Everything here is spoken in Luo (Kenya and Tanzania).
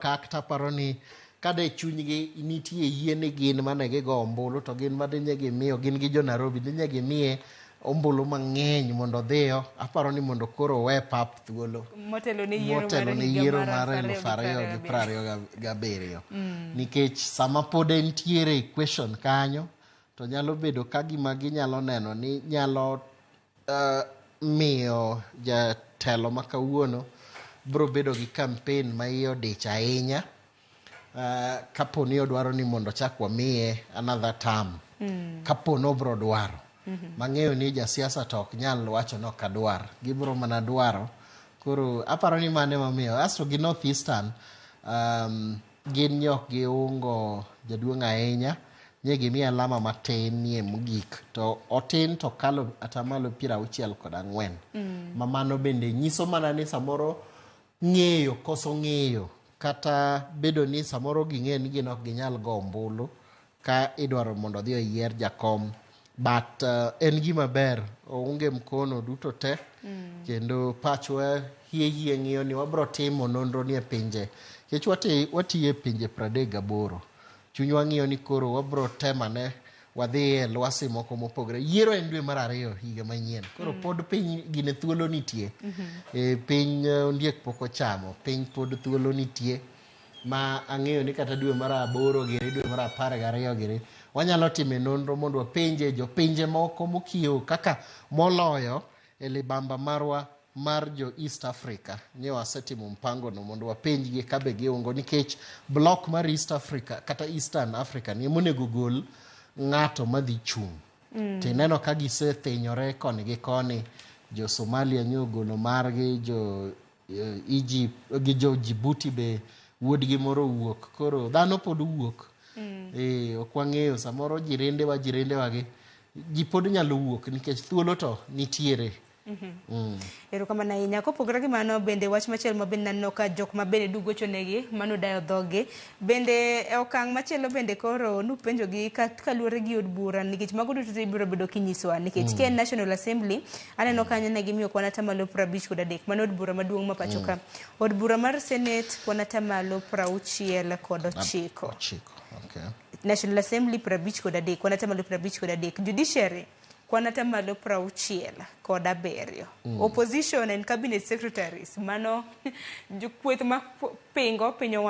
kakta paroni kade chunygi nitie yiene gin mane gigo ombulu to gin madinye gimiyo gin gi jo Narobi dinye gimiye ombulu mang'eny mondo dhiyo aparo ni mondo koro we pap thuolo motelo ne yiero mar 2027 nikech sama pod entiere equation kanyo to nyalo bedo ka gima ginyalo neno ni nyalo miyo jatelo ma kawuono bro bedo gi campaign ma iye odich ahinya kapo ni odwaro ni mondo chak wamiye another term kapo no bro dwaro mang'eyo ni jasiasa to ok nyal wacho no kadwar gibro mana dwaro koro aparo ni mane mamiyo asto gi North Eastern gin nyok gi ungo jaduong' ahinya nye gimiya alama matin nie mogik to otin to kalo atamalo 64 mamano bende nyiso mana ni samoro ng'eyo koso ng'eyo kata bedo ni samoro ging'e ni gin ok ginyal go ombulu ka idwaro mondo dhi oyier jakom but en gima ber ounge mkono duto te kendo pachwa hie ng'iyo ni wabro timo nonro ni e pinje kech watiye pinje 38 chunywa ng'iyo ni koro wabro temane wadhi e lwasi moko mopogre yiero en dwe mar 2 higa manyien koro pod piny gine thuolo nitie piny ondiek pok ochamo piny pod thuolo nitie ma ang'eyo ni kata dwe mar 8 giri dwe mar 12 giri wanyalo time nonro mondo wapenje jo pinje moko mokiewo kaka moloyo e libamba marwa mar jo East Africa ni wasetimo mpango no mondo wapenjgi kabe giungo nikech block mar East Africa kata Eastern Africa ni monego gol ng'ato madhi chung tineno ka gisethinyore koni gi koni jo Somalia nyogolo margi jo Egypt gi jo Djibouti be wuodgi moro wuok koro dhano pod wuok ok wang'eyo samoro jirende wagi ji pod nyalo wuok nikech thuolo to nitiere erokamano ahinya kopogore gi mano bende wach machielo ma bende naneno ka jok ma bende dugochonegi mano dayo dhoge bende e okang' machielo bende koro nupenjogi kaluwore gi od bura nikech mago duto ibiro bedo kinyisowa nikech ka en National Assembly aneno kanyo ne gimiyo kwan atamalo 53 mano od bura maduong' ma pacho ka od bura mar Senate kwan atamalo 69 okay. National Assembly 53 kwan atamalo 53 Judiciary kwan atamalo 67 Opposition and Cabinet Secretaries mano jokweth ma pingo piny owacho